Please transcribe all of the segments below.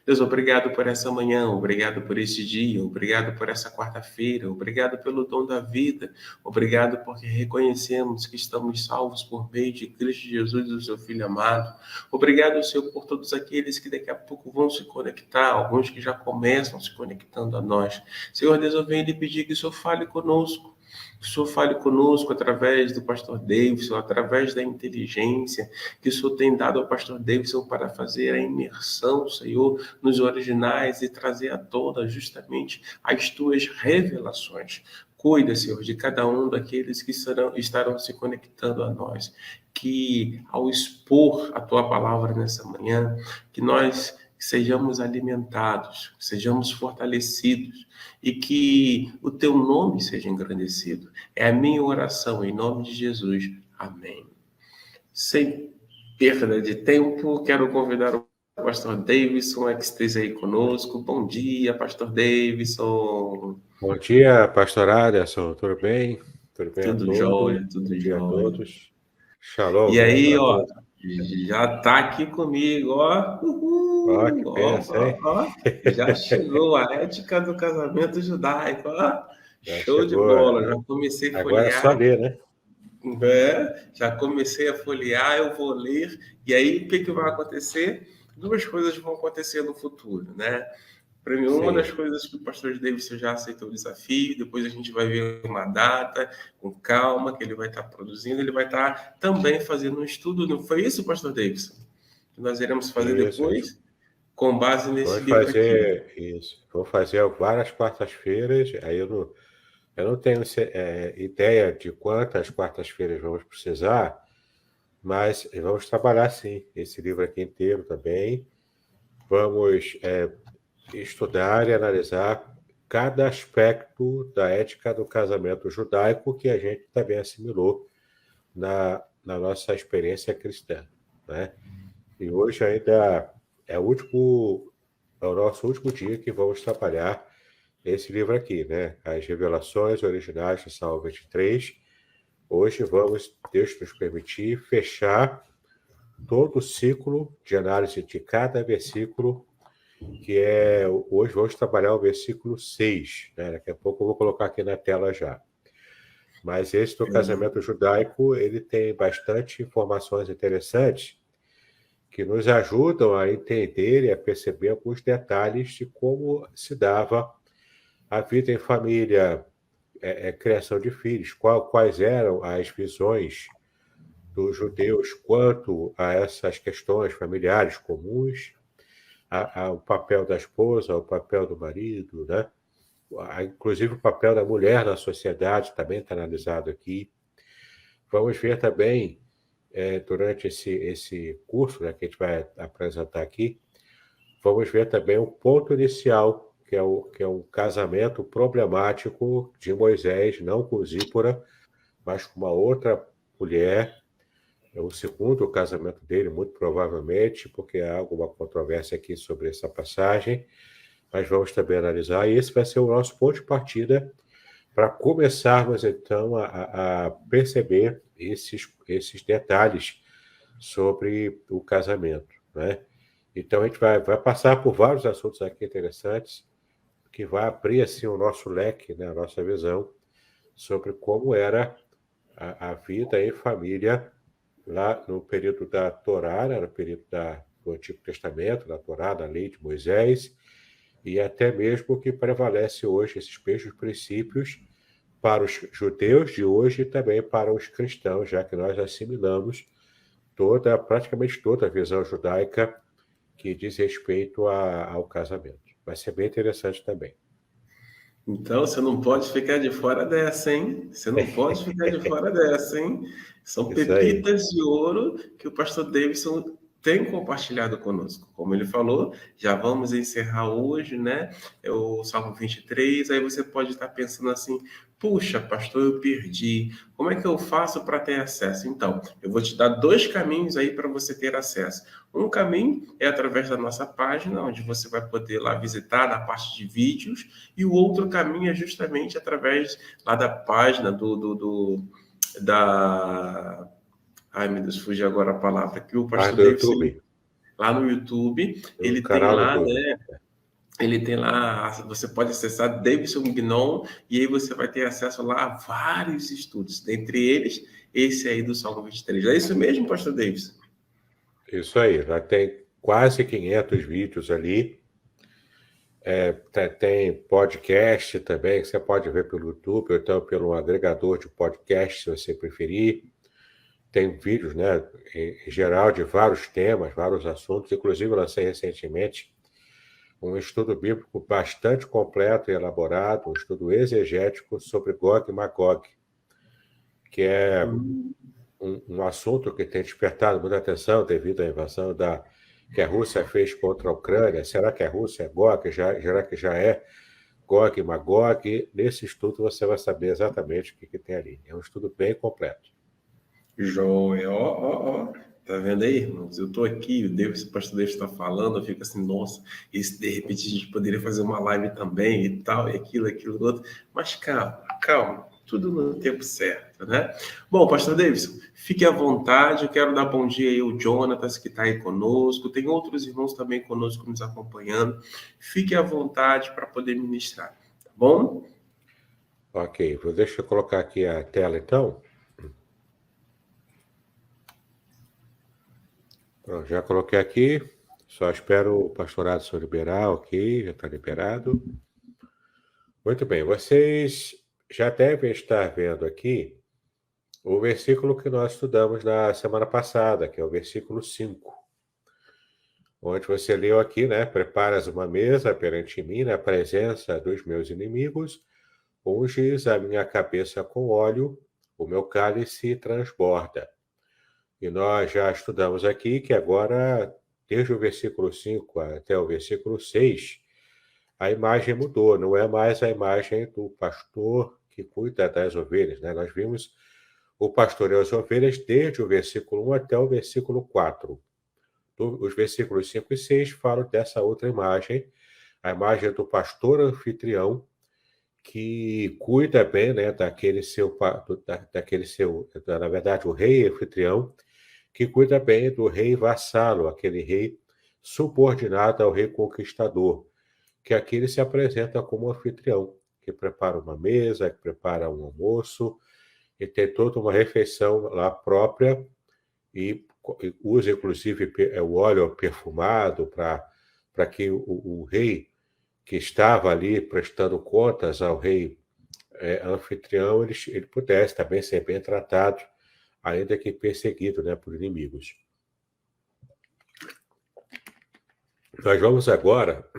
Deus, obrigado por essa manhã, obrigado por esse dia, obrigado por essa quarta-feira, obrigado pelo dom da vida, obrigado porque reconhecemos que estamos salvos por meio de Cristo Jesus, o seu Filho amado. Obrigado, Senhor, por todos aqueles que daqui a pouco vão se conectar, alguns que já começam se conectando a nós. Senhor Deus, eu venho lhe pedir que o Senhor fale conosco. Que o Senhor fale conosco através do pastor Davidson, através da inteligência que o Senhor tem dado ao pastor Davidson para fazer a imersão, Senhor, nos originais e trazer à tona justamente as tuas revelações. Cuida, Senhor, de cada um daqueles que estarão se conectando a nós. Que ao expor a tua palavra nessa manhã, que nós sejamos alimentados, sejamos fortalecidos e que o teu nome seja engrandecido. É a minha oração em nome de Jesus. Amém. Sem perda de tempo, quero convidar o pastor Davidson que esteja aí conosco. Bom dia, pastor Davidson. Bom dia, pastor Aderson. Tudo bem? Tudo bem a Tudo todos? jóia, tudo Bom dia a jóia. todos. Shalom. E aí, Para ó, todos. já tá aqui comigo, ó. Ó, que Ó, benção, hein? ó. Já chegou a ética do casamento judaico, ó. Já Show de chegou. bola, já comecei a Agora é só folhear. ler, né? Já comecei a folhear, eu vou ler, e aí o que vai acontecer? Duas coisas vão acontecer no futuro, né? Para mim, uma das coisas que o pastor Davidson já aceitou o desafio, depois a gente vai ver uma data, com calma, que ele vai estar produzindo, ele vai estar também fazendo um estudo, não foi isso, pastor Davidson? Que nós iremos fazer depois, com base nesse livro aqui. Isso. Vou fazer várias quartas-feiras, aí eu não tenho ideia de quantas quartas-feiras vamos precisar, mas vamos trabalhar, sim, esse livro aqui inteiro também. Vamos estudar e analisar cada aspecto da ética do casamento judaico que a gente também assimilou na nossa experiência cristã, né? E hoje ainda é o nosso último dia que vamos trabalhar esse livro aqui, né? As Revelações Originais de Salmo 23. Hoje vamos, Deus nos permitir, fechar todo o ciclo de análise de cada versículo, que hoje vamos trabalhar o versículo 6, né? Daqui a pouco eu vou colocar aqui na tela já. Mas esse do casamento judaico, ele tem bastante informações interessantes que nos ajudam a entender e a perceber alguns detalhes de como se dava a vida em família, criação de filhos, quais eram as visões dos judeus quanto a essas questões familiares comuns, o papel da esposa, o papel do marido, né? Inclusive o papel da mulher na sociedade também está analisado aqui. Vamos ver também, durante esse curso, né, que a gente vai apresentar aqui, vamos ver também o ponto inicial, que é um casamento problemático de Moisés, não com Zípora, mas com uma outra mulher. É o segundo casamento dele, muito provavelmente, porque há alguma controvérsia aqui sobre essa passagem, mas vamos também analisar, e esse vai ser o nosso ponto de partida para começarmos, então, a perceber esses detalhes sobre o casamento, né? Então, a gente vai passar por vários assuntos aqui interessantes, que vai abrir, assim, o nosso leque, né, a nossa visão sobre como era a vida em família lá no período da Torá, né, no período do Antigo Testamento, da Torá, da lei de Moisés, e até mesmo o que prevalece hoje, esses mesmos princípios, para os judeus de hoje e também para os cristãos, já que nós assimilamos praticamente toda a visão judaica que diz respeito ao casamento. Vai ser bem interessante também. Então, você não pode ficar de fora dessa, hein? Você não pode ficar de fora dessa, hein? São pepitas de ouro que o pastor Davidson tem compartilhado conosco. Como ele falou, já vamos encerrar hoje, né? É o Salmo 23. Aí você pode estar pensando assim: puxa, pastor, eu perdi. Como é que eu faço para ter acesso? Então, eu vou te dar dois caminhos aí para você ter acesso. Um caminho é através da nossa página, onde você vai poder lá visitar na parte de vídeos, e o outro caminho é justamente através lá da página da... Ai, meu Deus, fugiu agora a palavra que o pastor do YouTube. lá no YouTube, No ele tem canal no lá, YouTube. né? Ele tem lá, você pode acessar Davidson Gnon e aí você vai ter acesso lá a vários estudos, dentre eles esse aí do Salmo 23. É isso mesmo, pastor Davidson? Isso aí, já tem quase 500 vídeos ali. Tem podcast também, que você pode ver pelo YouTube, ou então pelo agregador de podcast, se você preferir. Tem vídeos, né, em geral, de vários temas, vários assuntos. Inclusive, eu lancei recentemente um estudo bíblico bastante completo e elaborado, um estudo exegético sobre Gog e Magog, que é um assunto que tem despertado muita atenção devido à invasão que a Rússia fez contra a Ucrânia. Será que a Rússia é Gog? Será que já é Gog e Magog? Nesse estudo você vai saber exatamente o que tem ali. É um estudo bem completo. Joia, ó. Tá vendo aí, irmãos? Eu tô aqui, o pastor David está falando, eu fico assim, nossa, e se de repente a gente poderia fazer uma live também e tal, e aquilo, outro. Mas calma, tudo no tempo certo, né? Bom, pastor Davidson, fique à vontade, eu quero dar bom dia aí ao Jonatas, que está aí conosco, tem outros irmãos também conosco nos acompanhando. Fique à vontade para poder ministrar, tá bom? Ok, deixa eu colocar aqui a tela então. Pronto, já coloquei aqui. Só espero o pastorado se liberar, ok, já está liberado. Muito bem, vocês já devem estar vendo aqui o versículo que nós estudamos na semana passada, que é o versículo 5, onde você leu aqui, né? Preparas uma mesa perante mim na presença dos meus inimigos, unges a minha cabeça com óleo, o meu cálice transborda. E nós já estudamos aqui que agora, desde o versículo 5 até o versículo 6, a imagem mudou, não é mais a imagem do pastor que cuida das ovelhas, né? Nós vimos o pastor e as ovelhas desde o versículo 1 até o versículo 4. Os versículos 5 e 6 falam dessa outra imagem, a imagem do pastor anfitrião, que cuida bem, né, daquele seu, na verdade, o rei anfitrião, que cuida bem do rei vassalo, aquele rei subordinado ao rei conquistador, que aqui ele se apresenta como anfitrião, que prepara uma mesa, que prepara um almoço, e tem toda uma refeição lá própria, e usa inclusive o óleo perfumado para que o rei que estava ali prestando contas ao rei anfitrião, ele pudesse também ser bem tratado, ainda que perseguido, né, por inimigos. Nós vamos agora,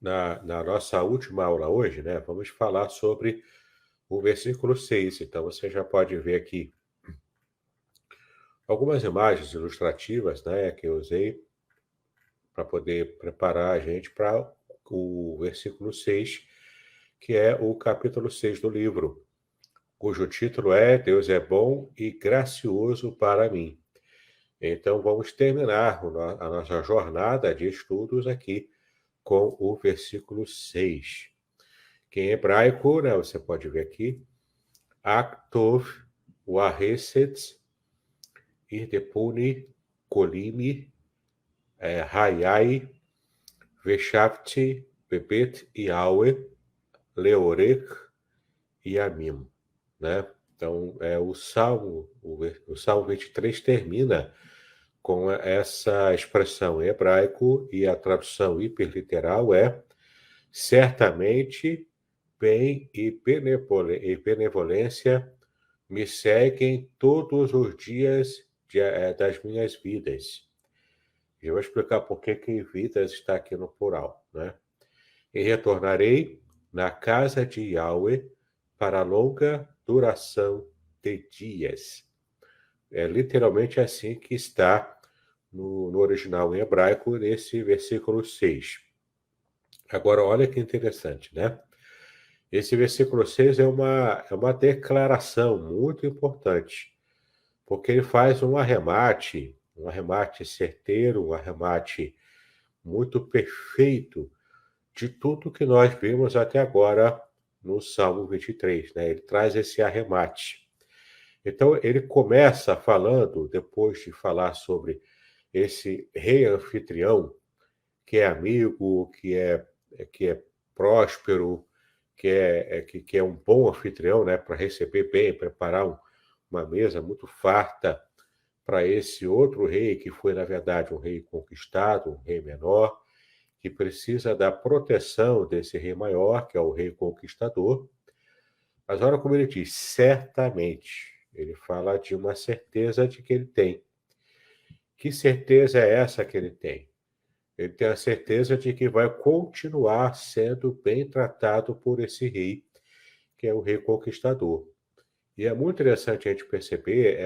na nossa última aula hoje, né, vamos falar sobre o versículo 6. Então, você já pode ver aqui algumas imagens ilustrativas, né, que eu usei para poder preparar a gente para o versículo 6, que é o capítulo 6 do livro, cujo título é Deus é bom e gracioso para mim. Então, vamos terminar a nossa jornada de estudos aqui com o versículo 6, que em hebraico, né, você pode ver aqui, Aktov Waheset Irdepuni Kolimi Hayai Veshavti Bebet Yahweh Leorek Yamim, né? Então, o Salmo 23 termina com essa expressão em hebraico, e a tradução hiperliteral é: certamente bem e benevolência me seguem todos os dias das minhas vidas. Eu vou explicar por que vidas está aqui no plural, né? E retornarei na casa de Yahweh para longa duração de dias. É literalmente assim que está no original em hebraico, nesse versículo 6. Agora, olha que interessante, né? Esse versículo 6 é uma declaração muito importante, porque ele faz um arremate certeiro, um arremate muito perfeito de tudo que nós vimos até agora no Salmo 23, né? Ele traz esse arremate. Então, ele começa falando, depois de falar sobre esse rei anfitrião, que é amigo, que é próspero, que é um bom anfitrião, né, para receber bem, preparar uma mesa muito farta para esse outro rei, que foi, na verdade, um rei conquistado, um rei menor, que precisa da proteção desse rei maior, que é o rei conquistador. Mas olha como ele diz, certamente. Ele fala de uma certeza de que ele tem. Que certeza é essa que ele tem? Ele tem a certeza de que vai continuar sendo bem tratado por esse rei, que é o rei conquistador. E é muito interessante a gente perceber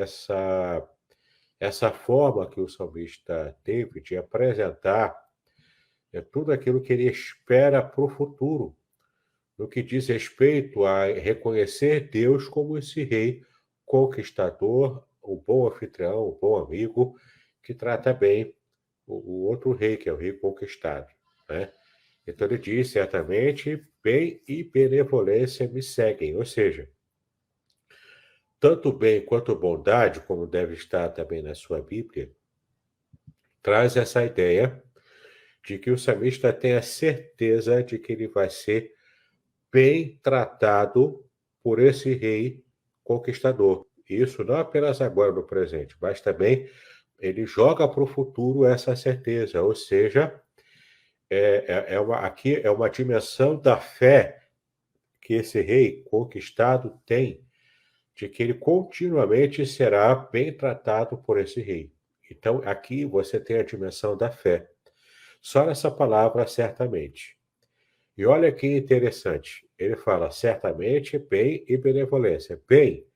essa forma que o salmista teve de apresentar tudo aquilo que ele espera para o futuro, no que diz respeito a reconhecer Deus como esse rei conquistador, o bom anfitrião, o bom amigo, que trata bem o outro rei, que é o rei conquistado, né? Então ele diz, certamente, bem e benevolência me seguem, ou seja, tanto bem quanto bondade, como deve estar também na sua Bíblia, traz essa ideia de que o salmista tem a certeza de que ele vai ser bem tratado por esse rei conquistador. Isso não apenas agora no presente, mas também ele joga para o futuro essa certeza, ou seja, aqui é uma dimensão da fé que esse rei conquistado tem, de que ele continuamente será bem tratado por esse rei. Então, aqui você tem a dimensão da fé. Só nessa palavra, certamente. E olha que interessante, ele fala certamente, bem e benevolência. Bem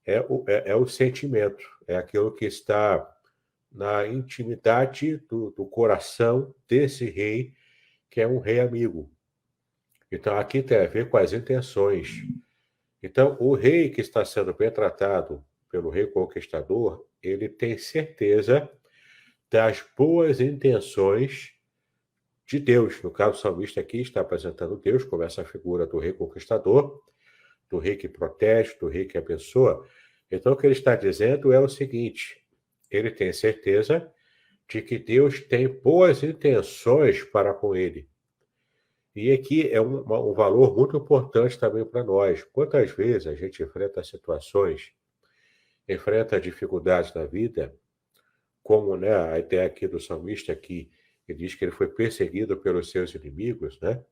é o sentimento, é aquilo que está na intimidade do coração desse rei, que é um rei amigo. Então, aqui tem a ver com as intenções. Então, o rei que está sendo bem tratado pelo rei conquistador, ele tem certeza das boas intenções de Deus. No caso, o salmista aqui está apresentando Deus como essa figura do rei conquistador, do rei que protege, do rei que abençoa. Então, o que ele está dizendo é o seguinte: ele tem certeza de que Deus tem boas intenções para com ele. E aqui é um valor muito importante também para nós. Quantas vezes a gente enfrenta situações, enfrenta dificuldades na vida, como, né, a ideia aqui do salmista aqui, ele diz que ele foi perseguido pelos seus inimigos, né?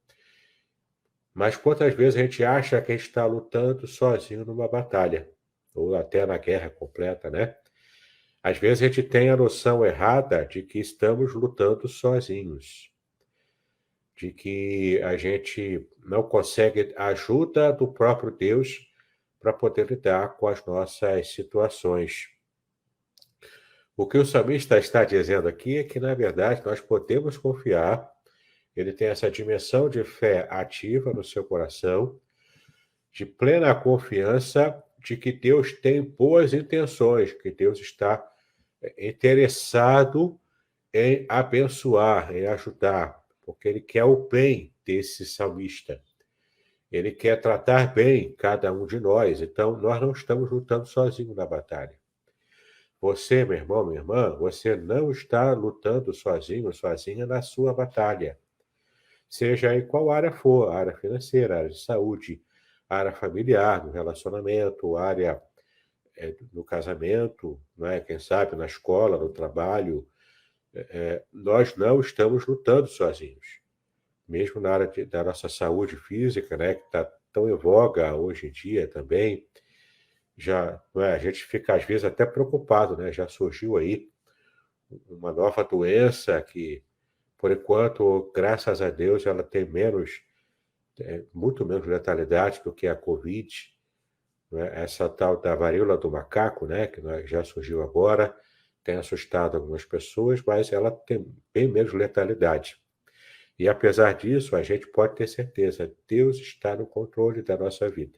Mas quantas vezes a gente acha que a gente está lutando sozinho numa batalha, ou até na guerra completa, né? Às vezes a gente tem a noção errada de que estamos lutando sozinhos, de que a gente não consegue a ajuda do próprio Deus para poder lidar com as nossas situações. O que o salmista está dizendo aqui é que, na verdade, nós podemos confiar, ele tem essa dimensão de fé ativa no seu coração, de plena confiança de que Deus tem boas intenções, que Deus está interessado em abençoar, em ajudar, porque ele quer o bem desse salmista. Ele quer tratar bem cada um de nós. Então, nós não estamos lutando sozinhos na batalha. Você, meu irmão, minha irmã, você não está lutando sozinho, sozinha na sua batalha. Seja em qual área for, área financeira, área de saúde, área familiar, no relacionamento, área no casamento, né? Quem sabe na escola, no trabalho. Nós não estamos lutando sozinhos. Mesmo na área da nossa saúde física, né, que está tão em voga hoje em dia também, a gente fica às vezes até preocupado, né? Já surgiu aí uma nova doença que, por enquanto, graças a Deus, ela tem muito menos letalidade do que a Covid, né? Essa tal da varíola do macaco, né, que já surgiu agora, tem assustado algumas pessoas, mas ela tem bem menos letalidade. E apesar disso, a gente pode ter certeza, Deus está no controle da nossa vida.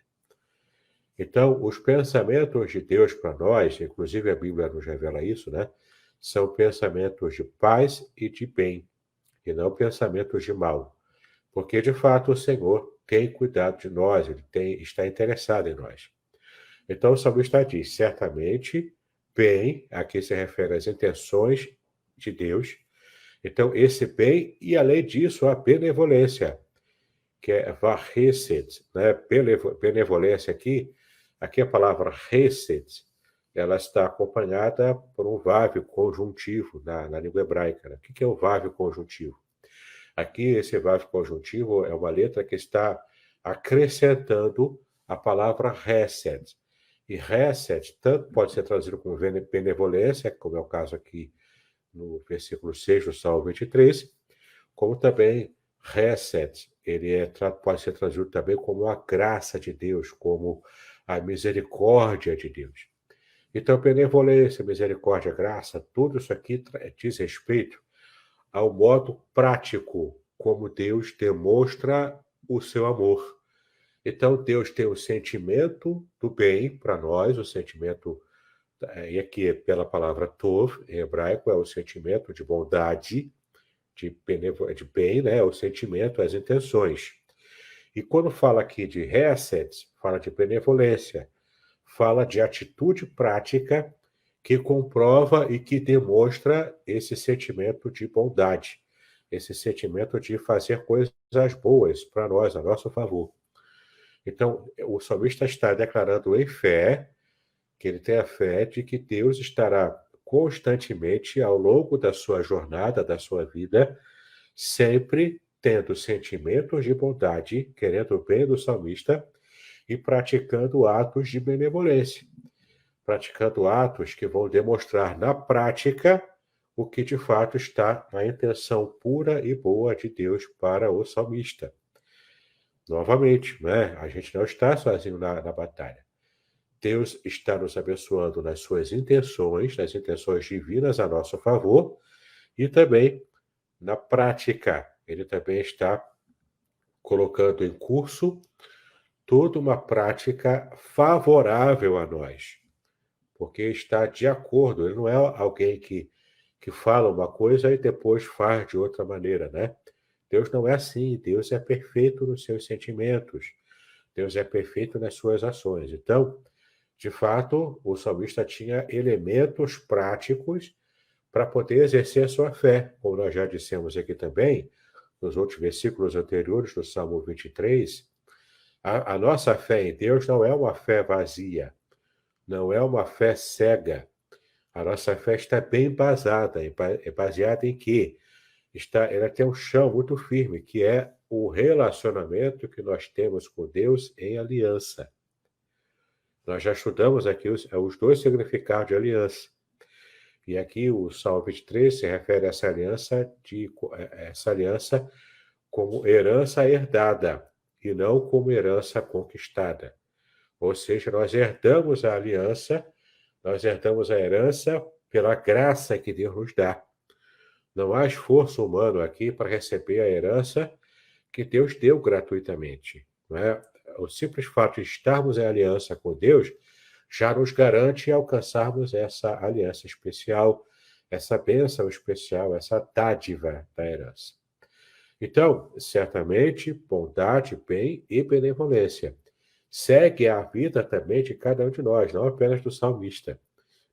Então, os pensamentos de Deus para nós, inclusive a Bíblia nos revela isso, né? São pensamentos de paz e de bem, e não pensamentos de mal. Porque, de fato, o Senhor tem cuidado de nós, está interessado em nós. Então, o salmista diz, certamente, bem, aqui se refere às intenções de Deus. Então, esse bem, e além disso, a benevolência, que é Vahesed, né? Benevolência aqui a palavra Hesed, ela está acompanhada por um vav conjuntivo na língua hebraica. Né? O que é o vav conjuntivo? Aqui, esse vav conjuntivo é uma letra que está acrescentando a palavra Hesed. E Hesed tanto pode ser traduzido como benevolência, como é o caso aqui no versículo 6 do Salmo 23, como também Hesed, pode ser traduzido também como a graça de Deus, como a misericórdia de Deus. Então, benevolência, misericórdia, graça, tudo isso aqui diz respeito ao modo prático como Deus demonstra o seu amor. Então, Deus tem o sentimento do bem para nós, o sentimento, e aqui pela palavra tov, em hebraico, é o sentimento de bondade, de bem, né? O sentimento, as intenções. E quando fala aqui de hesed, fala de benevolência, fala de atitude prática que comprova e que demonstra esse sentimento de bondade, esse sentimento de fazer coisas boas para nós, a nosso favor. Então, o salmista está declarando em fé, que ele tem a fé de que Deus estará constantemente, ao longo da sua jornada, da sua vida, sempre tendo sentimentos de bondade, querendo o bem do salmista e praticando atos de benevolência, praticando atos que vão demonstrar na prática o que de fato está na intenção pura e boa de Deus para o salmista. Novamente, né? A gente não está sozinho na batalha. Deus está nos abençoando nas suas intenções, nas intenções divinas a nosso favor, e também na prática. Ele também está colocando em curso toda uma prática favorável a nós, porque está de acordo. Ele não é alguém que fala uma coisa e depois faz de outra maneira, né? Deus não é assim. Deus é perfeito nos seus sentimentos. Deus é perfeito nas suas ações. Então, de fato, o salmista tinha elementos práticos para poder exercer a sua fé. Como nós já dissemos aqui também, nos outros versículos anteriores do Salmo 23, a nossa fé em Deus não é uma fé vazia, não é uma fé cega. A nossa fé está bem embasada. É baseada em quê? Ela tem um chão muito firme, que é o relacionamento que nós temos com Deus em aliança. Nós já estudamos aqui os dois significados de aliança. E aqui o Salmo 23 se refere a essa aliança como herança herdada e não como herança conquistada. Ou seja, nós herdamos a aliança, nós herdamos a herança pela graça que Deus nos dá. Não há esforço humano aqui para receber a herança que Deus deu gratuitamente. Não é? O simples fato de estarmos em aliança com Deus já nos garante alcançarmos essa aliança especial, essa bênção especial, essa dádiva da herança. Então, certamente, bondade, bem e benevolência segue a vida também de cada um de nós, não apenas do salmista,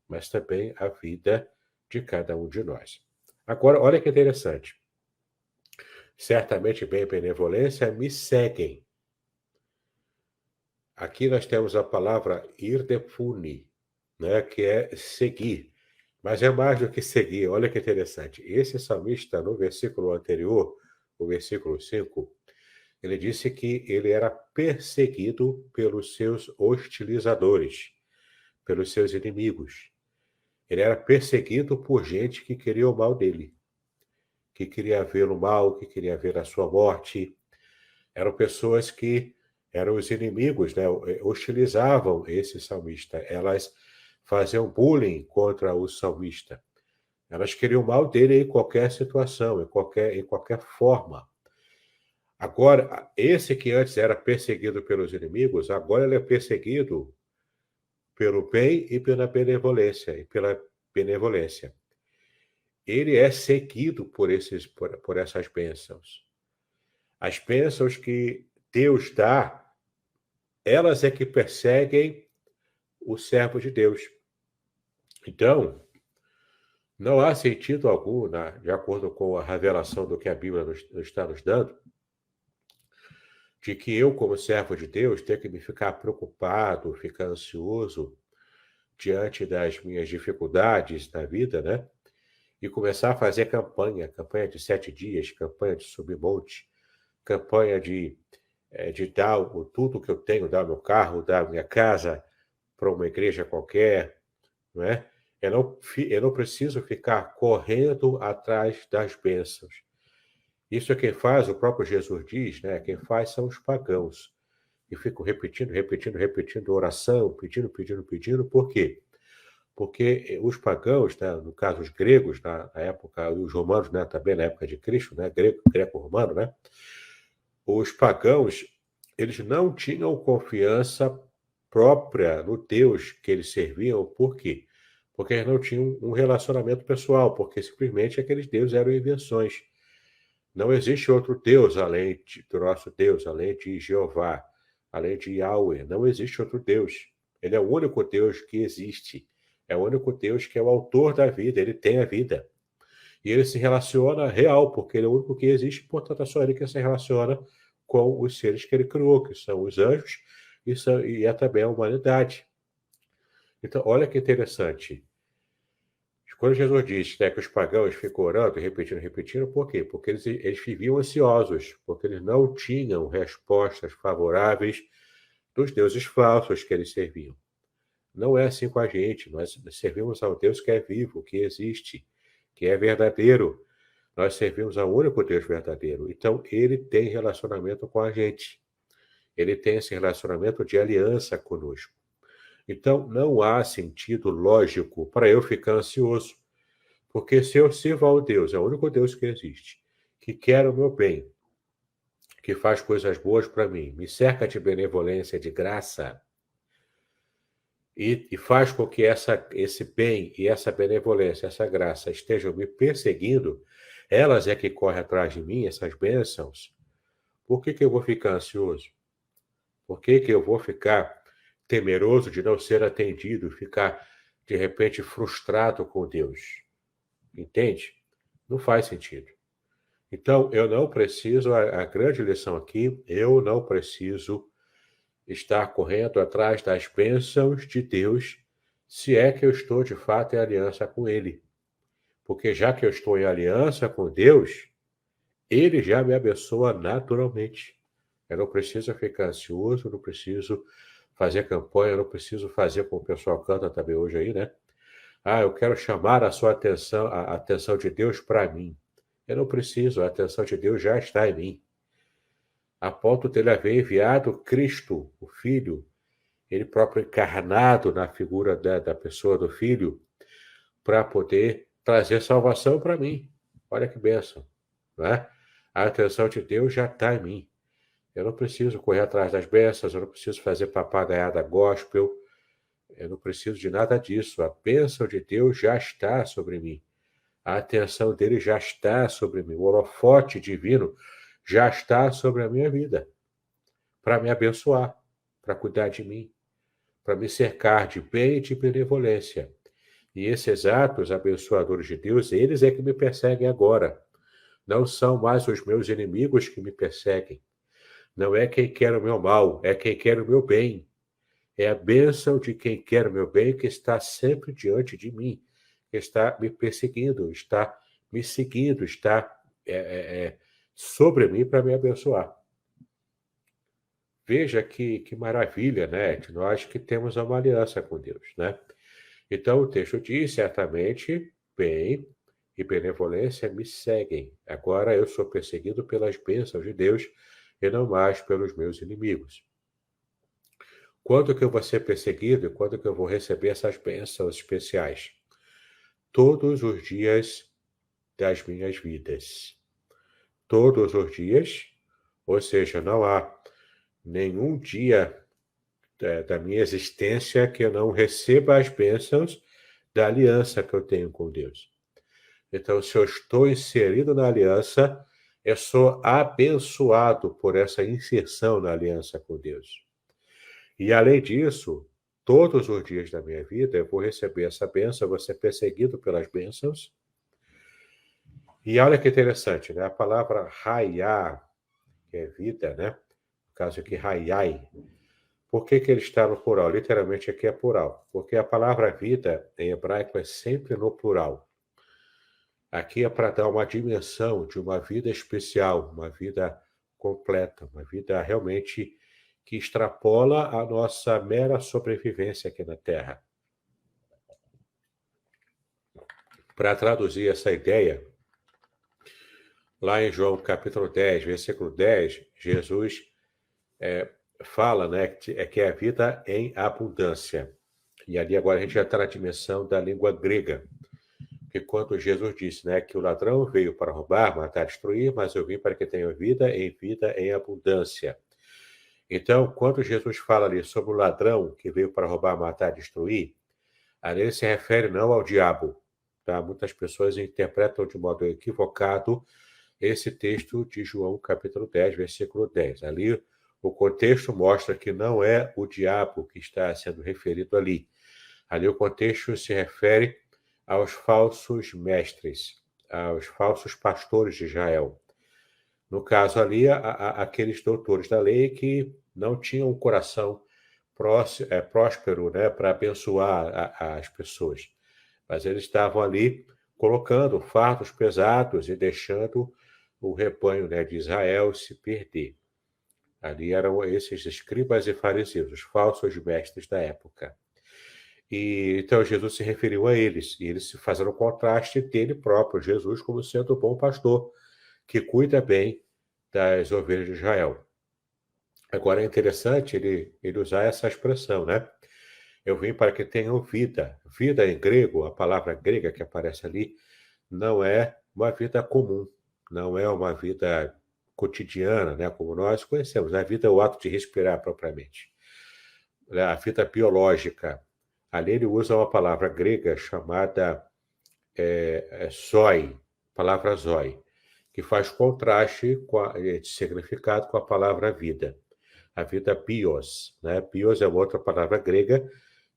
mas também a vida de cada um de nós. Agora, olha que interessante. Certamente, bem e benevolência me seguem. Aqui nós temos a palavra irdefuni, né, que é seguir. Mas é mais do que seguir. Olha que interessante. Esse salmista, no versículo anterior, o versículo 5, ele disse que ele era perseguido pelos seus hostilizadores, pelos seus inimigos. Ele era perseguido por gente que queria o mal dele, que queria vê-lo mal, que queria ver a sua morte. Eram pessoas que eram os inimigos, né? Hostilizavam esse salmista. Elas faziam bullying contra o salmista. Elas queriam o mal dele em qualquer situação, em qualquer forma. Agora, esse que antes era perseguido pelos inimigos, agora ele é perseguido pelo bem e pela benevolência. Ele é seguido por essas bênçãos. As bênçãos que Deus dá, elas é que perseguem o servo de Deus. Então, Não há sentido algum, de acordo com a revelação do que a Bíblia está nos dando, de que eu, como servo de Deus, tenho que me ficar preocupado, ficar ansioso diante das minhas dificuldades na vida, né? E começar a fazer campanha de 7 dias, campanha de subir monte, campanha de dar tudo que eu tenho, dar meu carro, dar minha casa para uma igreja qualquer, não é? Eu não preciso ficar correndo atrás das bênçãos. Isso é quem faz, o próprio Jesus diz, né? Quem faz são os pagãos. E ficam repetindo oração, pedindo. Por quê? Porque os pagãos, né, no caso os gregos, na época, e os romanos, né, também na época de Cristo, né, greco-romano, né, os pagãos, eles não tinham confiança própria no Deus que eles serviam. Por quê? Porque eles não tinham um relacionamento pessoal, porque simplesmente aqueles deuses eram invenções. Não existe outro Deus além do nosso Deus, além de Jeová, além de Yahweh. Não existe outro Deus. Ele é o único Deus que existe. É o único Deus que é o autor da vida. Ele tem a vida. E ele se relaciona real, porque ele é o único que existe, portanto, é só ele que se relaciona com os seres que ele criou, que são os anjos e é também a humanidade. Então, olha que interessante. Quando Jesus diz, né, que os pagãos ficam orando, repetindo, por quê? Porque eles viviam ansiosos, porque eles não tinham respostas favoráveis dos deuses falsos que eles serviam. Não é assim com a gente. Nós servimos ao Deus que é vivo, que existe, que é verdadeiro. Nós servimos ao único Deus verdadeiro. Então, ele tem relacionamento com a gente. Ele tem esse relacionamento de aliança conosco. Então, não há sentido lógico para eu ficar ansioso. Porque se eu sirvo ao Deus, é o único Deus que existe, que quer o meu bem, que faz coisas boas para mim, me cerca de benevolência, de graça, e faz com que esse bem e essa benevolência, essa graça estejam me perseguindo, elas é que correm atrás de mim, essas bênçãos, por que eu vou ficar ansioso? Por que eu vou ficar temeroso de não ser atendido, ficar, de repente, frustrado com Deus? Entende? Não faz sentido. Então, eu não preciso, a grande lição aqui, eu não preciso estar correndo atrás das bênçãos de Deus, se é que eu estou de fato em aliança com Ele. Porque já que eu estou em aliança com Deus, Ele já me abençoa naturalmente. Eu não preciso ficar ansioso, não preciso fazer campanha, não preciso fazer como o pessoal canta também hoje aí, né? Ah, eu quero chamar a sua atenção, a atenção de Deus para mim. Eu não preciso, a atenção de Deus já está em mim. A ponto dele haver enviado Cristo, o Filho, ele próprio encarnado na figura da pessoa do Filho, para poder trazer salvação para mim. Olha que bênção, não é? A atenção de Deus já está em mim. Eu não preciso correr atrás das bênçãos, eu não preciso fazer papagaiada gospel, eu não preciso de nada disso. A bênção de Deus já está sobre mim. A atenção dele já está sobre mim. O holofote divino já está sobre a minha vida, para me abençoar, para cuidar de mim, para me cercar de bem e de benevolência. E esses atos abençoadores de Deus, eles é que me perseguem agora. Não são mais os meus inimigos que me perseguem. Não é quem quer o meu mal, é quem quer o meu bem. É a bênção de quem quer o meu bem que está sempre diante de mim, que está me perseguindo, está me seguindo, está sobre mim para me abençoar. Veja que maravilha, né? De nós que temos uma aliança com Deus, né? Então o texto diz, certamente, bem e benevolência me seguem. Agora eu sou perseguido pelas bênçãos de Deus e não mais pelos meus inimigos. Quando que eu vou ser perseguido e quando que eu vou receber essas bênçãos especiais? Todos os dias das minhas vidas. Todos os dias, ou seja, não há nenhum dia da minha existência que eu não receba as bênçãos da aliança que eu tenho com Deus. Então, se eu estou inserido na aliança, eu sou abençoado por essa inserção na aliança com Deus. E, além disso, todos os dias da minha vida eu vou receber essa bênção, eu vou ser perseguido pelas bênçãos. E olha que interessante, né? A palavra raiá, que é vida, né? No caso aqui, raiai. Por que ele está no plural? Literalmente aqui é plural. Porque a palavra vida em hebraico é sempre no plural. Aqui é para dar uma dimensão de uma vida especial, uma vida completa, uma vida realmente que extrapola a nossa mera sobrevivência aqui na Terra. Para traduzir essa ideia, lá em João capítulo 10, versículo 10, Jesus fala, né, que é a vida em abundância. E ali agora a gente já está na dimensão da língua grega. Porque quando Jesus disse, né, que o ladrão veio para roubar, matar, destruir, mas eu vim para que tenham vida em abundância. Então, quando Jesus fala ali sobre o ladrão que veio para roubar, matar, destruir, ali ele se refere não ao diabo. Tá? Muitas pessoas interpretam de modo equivocado esse texto de João capítulo 10, versículo 10. Ali o contexto mostra que não é o diabo que está sendo referido ali. Ali o contexto se refere aos falsos mestres, aos falsos pastores de Israel. No caso ali, aqueles doutores da lei que não tinham um coração próspero, né, para abençoar as pessoas. Mas eles estavam ali colocando fardos pesados e deixando o rebanho, né, de Israel se perder. Ali eram esses escribas e fariseus, os falsos mestres da época. E então Jesus se referiu a eles, e eles se fazendo o contraste dele próprio, Jesus, como sendo o bom pastor, que cuida bem das ovelhas de Israel. Agora é interessante ele usar essa expressão, né? Eu vim para que tenham vida. Vida em grego, a palavra grega que aparece ali, não é uma vida comum, não é uma vida cotidiana, né, como nós conhecemos. A vida é o ato de respirar propriamente. A vida biológica. Ali ele usa uma palavra grega chamada zoi, palavra zoi, que faz contraste de significado com a palavra vida. A vida bios, né? Bios é uma outra palavra grega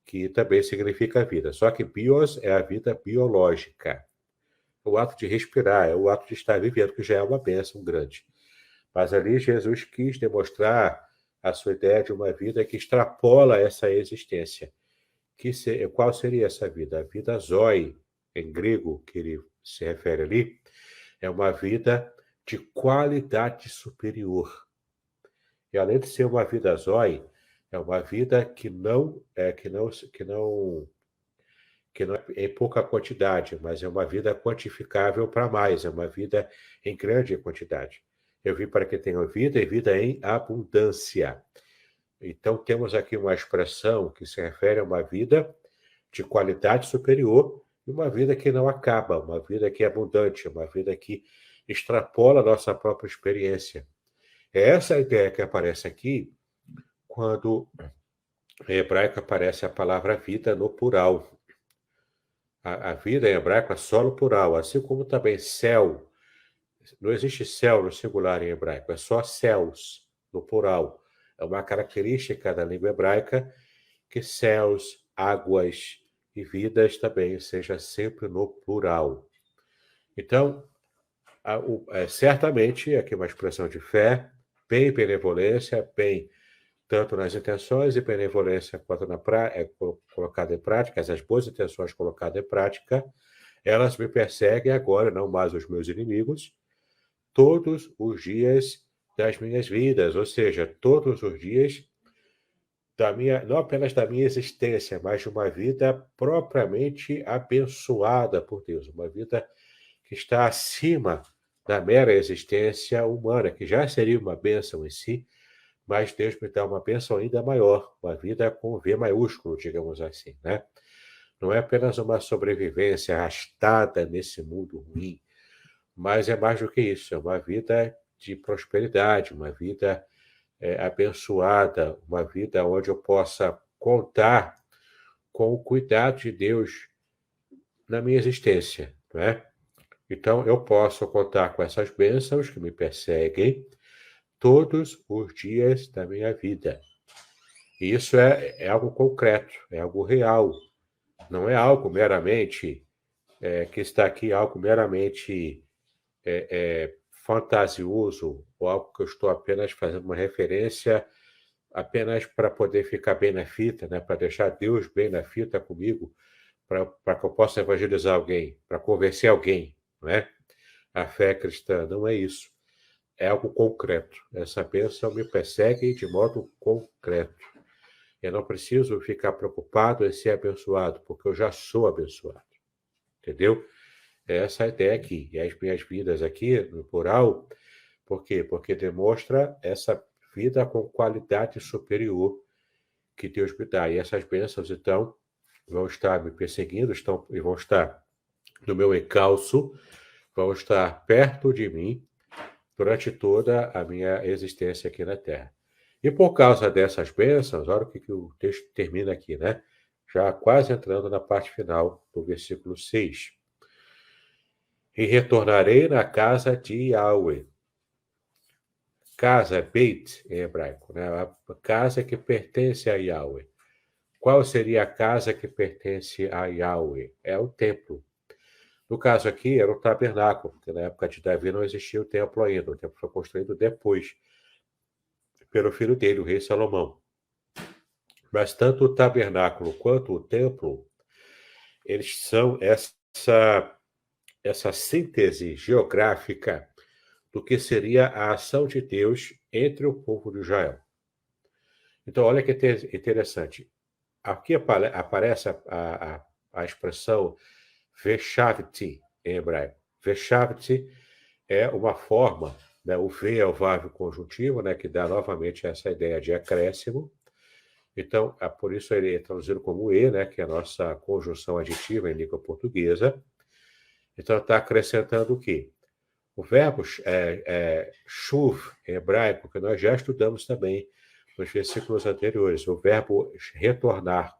que também significa vida. Só que bios é a vida biológica. O ato de respirar, é o ato de estar vivendo, que já é uma bênção grande. Mas ali Jesus quis demonstrar a sua ideia de uma vida que extrapola essa existência. Qual seria essa vida? A vida zoi, em grego, que ele se refere ali, é uma vida de qualidade superior. E além de ser uma vida zoi, é uma vida que não é em pouca quantidade, mas é uma vida quantificável para mais, é uma vida em grande quantidade. Eu vim para que tenham vida e vida em abundância. Então, temos aqui uma expressão que se refere a uma vida de qualidade superior e uma vida que não acaba, uma vida que é abundante, uma vida que extrapola a nossa própria experiência. É essa a ideia que aparece aqui quando em hebraico aparece a palavra vida no plural. A vida em hebraico é só no plural, assim como também céu. Não existe céu no singular em hebraico, é só céus no plural. É uma característica da língua hebraica que céus, águas e vidas também seja sempre no plural. Então, certamente, aqui uma expressão de fé, bem benevolência, bem tanto nas intenções e benevolência quanto colocada em prática, as boas intenções colocadas em prática, elas me perseguem agora, não mais os meus inimigos, todos os dias das minhas vidas, ou seja, todos os dias não apenas da minha existência, mas de uma vida propriamente abençoada por Deus, uma vida que está acima da mera existência humana, que já seria uma bênção em si, mas Deus me dá uma bênção ainda maior, uma vida com V maiúsculo, digamos assim, né? Não é apenas uma sobrevivência arrastada nesse mundo ruim, mas é mais do que isso, é uma vida de prosperidade, uma vida abençoada, uma vida onde eu possa contar com o cuidado de Deus na minha existência, né? Então, eu posso contar com essas bênçãos que me perseguem todos os dias da minha vida. E isso é algo concreto, é algo real. Não é algo meramente que está aqui, algo meramente fantasioso, ou algo que eu estou apenas fazendo uma referência apenas para poder ficar bem na fita, né? Para deixar Deus bem na fita comigo, para que eu possa evangelizar alguém, para convencer alguém, não é? A fé cristã não é isso. É algo concreto. Essa bênção me persegue de modo concreto. Eu não preciso ficar preocupado em ser abençoado, porque eu já sou abençoado. Entendeu? É essa a ideia aqui. E as minhas vidas aqui, no plural, por quê? Porque demonstra essa vida com qualidade superior que Deus me dá. E essas bênçãos, então, vão estar me perseguindo, e vão estar no meu encalço, vão estar perto de mim durante toda a minha existência aqui na Terra. E por causa dessas bênçãos, olha o que o texto termina aqui, né? Já quase entrando na parte final do versículo 6. E retornarei na casa de Yahweh. Casa, Beit, em hebraico, né? A casa que pertence a Yahweh. Qual seria a casa que pertence a Yahweh? É o templo. No caso aqui, era o tabernáculo, porque na época de Davi não existia o templo ainda. O templo foi construído depois, pelo filho dele, o rei Salomão. Mas tanto o tabernáculo quanto o templo, eles são essa síntese geográfica do que seria a ação de Deus entre o povo de Israel. Então, olha que interessante. Aqui aparece a expressão Veshavti, em hebraico. Veshavti é uma forma, né? O V é o verbo conjuntivo, né? Que dá novamente essa ideia de acréscimo. Então, por isso ele é traduzido como E, né? Que é a nossa conjunção aditiva em língua portuguesa. Então, está acrescentando o quê? O verbo shuv, em hebraico, que nós já estudamos também nos versículos anteriores, o verbo retornar.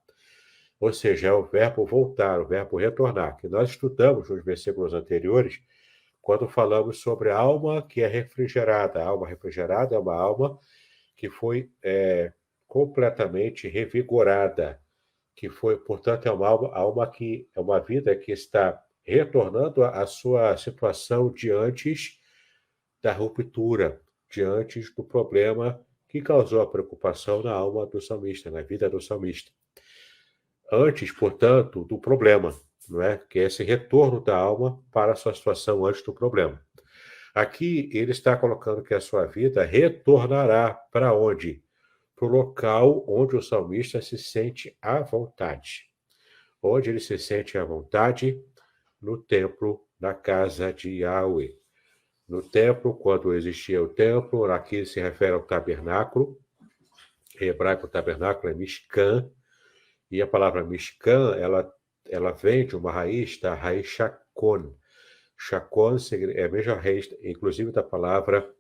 Ou seja, é o verbo voltar, o verbo retornar, que nós estudamos nos versículos anteriores, quando falamos sobre a alma que é refrigerada. A alma refrigerada é uma alma que foi completamente revigorada, que foi, portanto, é uma alma que é uma vida que está retornando à sua situação de antes da ruptura, de antes do problema que causou a preocupação na alma do salmista, na vida do salmista. Antes, portanto, do problema, não é? Que é esse retorno da alma para a sua situação antes do problema. Aqui ele está colocando que a sua vida retornará para onde? Para o local onde o salmista se sente à vontade. Onde ele se sente à vontade? No templo, na casa de Yahweh. No templo, quando existia o templo, aqui se refere ao tabernáculo. Em hebraico, o tabernáculo é Mishkan. E a palavra Mishkan, ela vem de uma raiz, da raiz Shakon. Shakon é a mesma raiz, inclusive da palavra,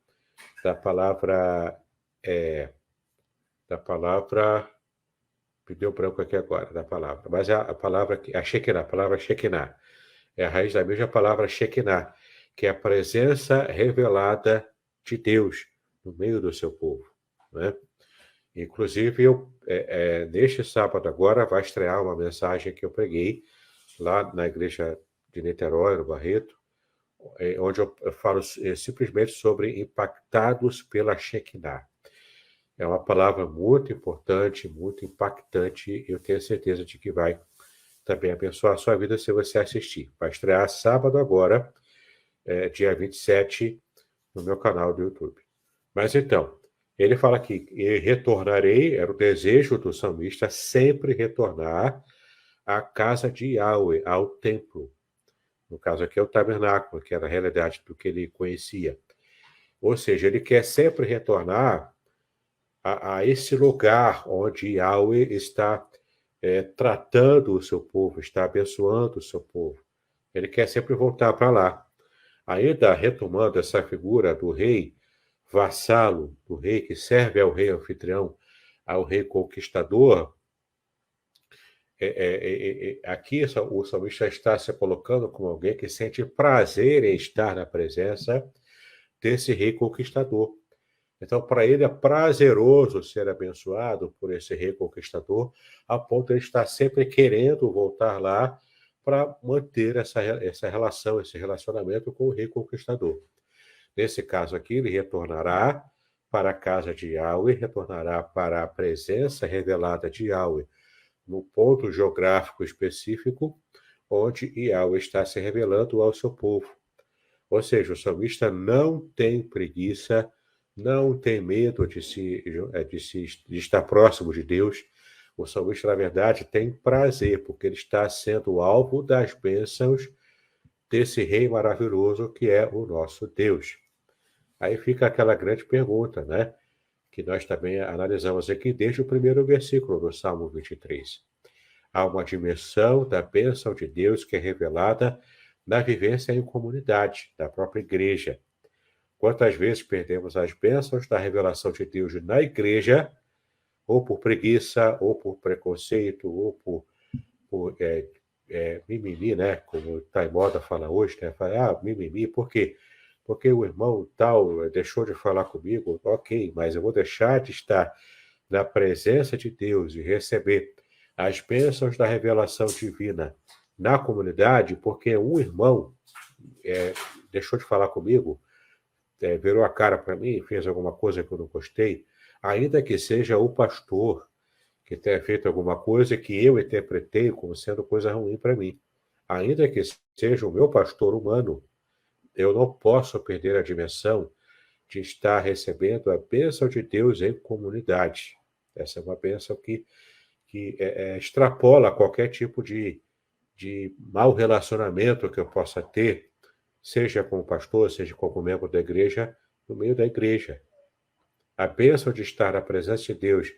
me deu branco aqui agora, da palavra, mas a palavra, a Shekinah, a palavra Shekinah, é a raiz da mesma palavra Shekinah, que é a presença revelada de Deus no meio do seu povo, né? Inclusive, neste sábado agora vai estrear uma mensagem que eu preguei lá na igreja de Niterói, no Barreto, onde eu falo simplesmente sobre impactados pela Shekinah. É uma palavra muito importante, muito impactante, e eu tenho certeza de que vai também abençoar a sua vida se você assistir. Vai estrear sábado agora, dia 27, no meu canal do YouTube. Mas então, ele fala que retornarei, era o desejo do salmista sempre retornar à casa de Yahweh, ao templo. No caso aqui é o tabernáculo, que era a realidade do que ele conhecia. Ou seja, ele quer sempre retornar a esse lugar onde Yahweh está tratando o seu povo, está abençoando o seu povo. Ele quer sempre voltar para lá. Ainda retomando essa figura do rei vassalo, do rei que serve ao rei anfitrião, ao rei conquistador, aqui o salmista está se colocando como alguém que sente prazer em estar na presença desse rei conquistador, Então, para ele é prazeroso ser abençoado por esse rei conquistador, a ponto de ele estar sempre querendo voltar lá para manter essa relação, esse relacionamento com o rei conquistador. Nesse caso aqui, ele retornará para a casa de Yahweh, retornará para a presença revelada de Yahweh, no ponto geográfico específico, onde Yahweh está se revelando ao seu povo. Ou seja, o salmista não tem preguiça, não tem medo de estar próximo de Deus. O salmista, na verdade, tem prazer, porque ele está sendo alvo das bênçãos desse rei maravilhoso que é o nosso Deus. Aí fica aquela grande pergunta, né? Que nós também analisamos aqui desde o primeiro versículo do Salmo 23. Há uma dimensão da bênção de Deus que é revelada na vivência em comunidade, da própria igreja. Quantas vezes perdemos as bênçãos da revelação de Deus na igreja, ou por preguiça, ou por preconceito, ou por mimimi, né? Como está em moda falar hoje, né? Fala, mimimi, por quê? Porque o irmão tal deixou de falar comigo, ok, mas eu vou deixar de estar na presença de Deus e receber as bênçãos da revelação divina na comunidade, porque um irmão deixou de falar comigo, virou a cara para mim, fez alguma coisa que eu não gostei, ainda que seja o pastor que tenha feito alguma coisa que eu interpretei como sendo coisa ruim para mim. Ainda que seja o meu pastor humano, eu não posso perder a dimensão de estar recebendo a bênção de Deus em comunidade. Essa é uma bênção que extrapola qualquer tipo de mau relacionamento que eu possa ter, seja com o pastor, seja com o membro da igreja, no meio da igreja. A bênção de estar na presença de Deus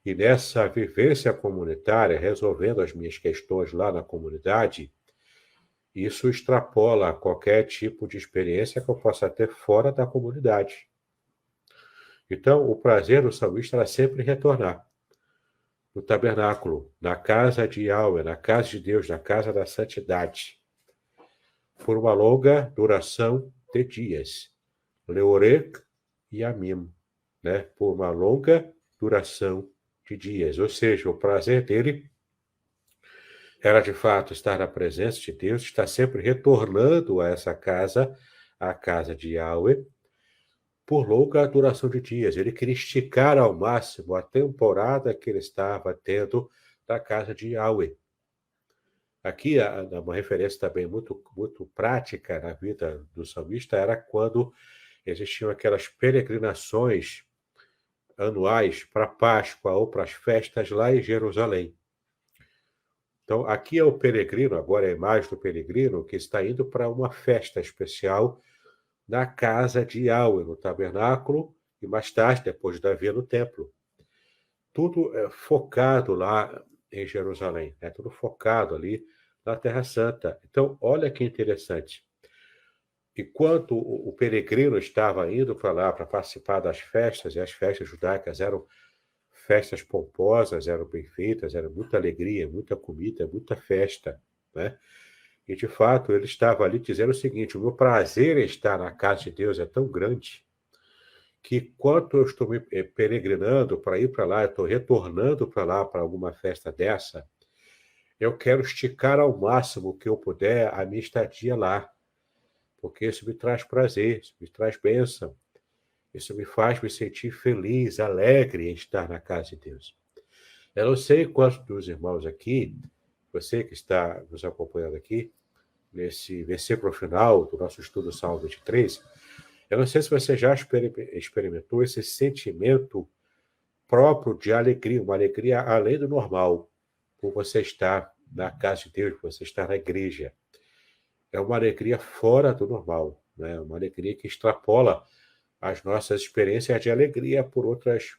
e nessa vivência comunitária, resolvendo as minhas questões lá na comunidade, isso extrapola qualquer tipo de experiência que eu possa ter fora da comunidade. Então, o prazer do salmista era sempre retornar no tabernáculo, na casa de Yahweh, na casa de Deus, na casa da santidade, por uma longa duração de dias. Leorec e Amim, né? Por uma longa duração de dias. Ou seja, o prazer dele era de fato estar na presença de Deus, estar sempre retornando a essa casa, a casa de Yahweh, por longa duração de dias. Ele queria esticar ao máximo a temporada que ele estava tendo na casa de Yahweh. Aqui, uma referência também muito, muito prática na vida do salmista era quando existiam aquelas peregrinações anuais para a Páscoa ou para as festas lá em Jerusalém. Então, aqui é o peregrino, agora é a imagem do peregrino, que está indo para uma festa especial na casa de Yahweh, no tabernáculo, e mais tarde, depois de Davi, no templo. Tudo focado lá em Jerusalém, né? Tudo focado ali na Terra Santa. Então, olha que interessante. Enquanto o peregrino estava indo para lá para participar das festas, e as festas judaicas eram festas pomposas, eram bem feitas, era muita alegria, muita comida, muita festa, né? E, de fato, ele estava ali dizendo o seguinte: o meu prazer em estar na casa de Deus é tão grande que, quanto eu estou me peregrinando para ir para lá, eu estou retornando para lá para alguma festa dessa, eu quero esticar ao máximo que eu puder a minha estadia lá, porque isso me traz prazer, isso me traz bênção, isso me faz me sentir feliz, alegre em estar na casa de Deus. Eu não sei quantos dos irmãos aqui, você que está nos acompanhando aqui, nesse versículo final do nosso estudo Salmo 23, eu não sei se você já experimentou esse sentimento próprio de alegria, uma alegria além do normal, por você estar na casa de Deus, por você estar na igreja. É uma alegria fora do normal, né? Uma alegria que extrapola as nossas experiências de alegria por outras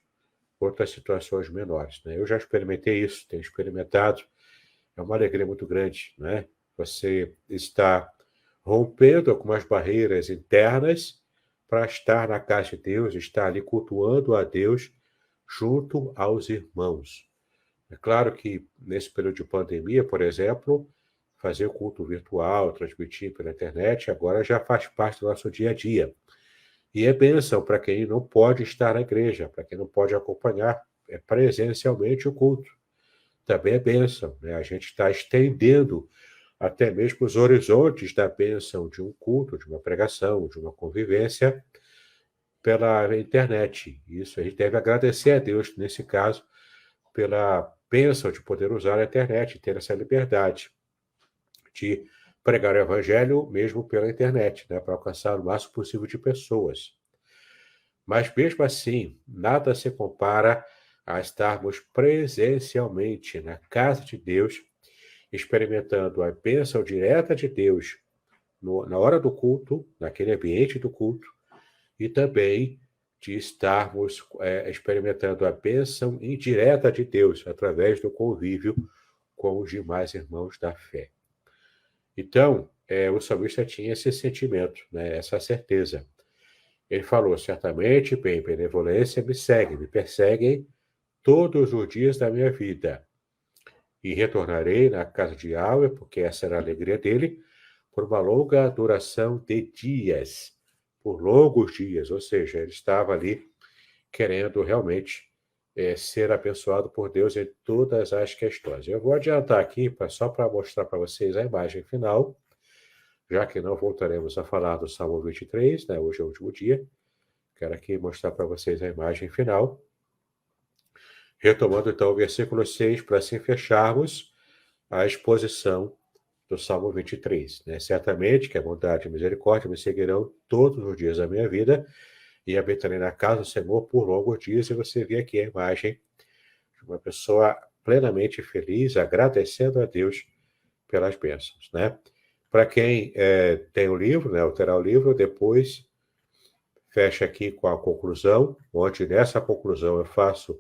situações menores, né? Eu já experimentei isso, tenho experimentado, é uma alegria muito grande, né? Você está rompendo algumas barreiras internas para estar na casa de Deus, estar ali cultuando a Deus junto aos irmãos. É claro que nesse período de pandemia, por exemplo, fazer o culto virtual, transmitir pela internet, agora já faz parte do nosso dia a dia. E é bênção para quem não pode estar na igreja, para quem não pode acompanhar presencialmente o culto. Também é bênção, né? A gente está estendendo até mesmo os horizontes da bênção de um culto, de uma pregação, de uma convivência pela internet. Isso a gente deve agradecer a Deus, nesse caso, pela bênção de poder usar a internet, ter essa liberdade de pregar o evangelho mesmo pela internet, né, para alcançar o máximo possível de pessoas. Mas mesmo assim, nada se compara a estarmos presencialmente na casa de Deus, experimentando a bênção direta de Deus na hora do culto, naquele ambiente do culto, e também de estarmos experimentando a bênção indireta de Deus através do convívio com os demais irmãos da fé. Então, o salmista tinha esse sentimento, né, essa certeza. Ele falou, certamente, bem, benevolência me segue, me perseguem todos os dias da minha vida. E retornarei na casa de Yahweh, porque essa era a alegria dele, por uma longa duração de dias, por longos dias, ou seja, ele estava ali querendo realmente ser abençoado por Deus em todas as questões. Eu vou adiantar aqui, só para mostrar para vocês a imagem final, já que não voltaremos a falar do Salmo 23, né? Hoje é o último dia. Quero aqui mostrar para vocês a imagem final. Retomando então o versículo 6, para assim fecharmos a exposição do Salmo 23. Né? Certamente que a bondade e a misericórdia me seguirão todos os dias da minha vida e habitarei na casa do Senhor por longos dias. E você vê aqui a imagem de uma pessoa plenamente feliz, agradecendo a Deus pelas bênçãos. Né? Para quem tem o livro, né, ou terá o livro, depois fecha aqui com a conclusão, onde nessa conclusão eu faço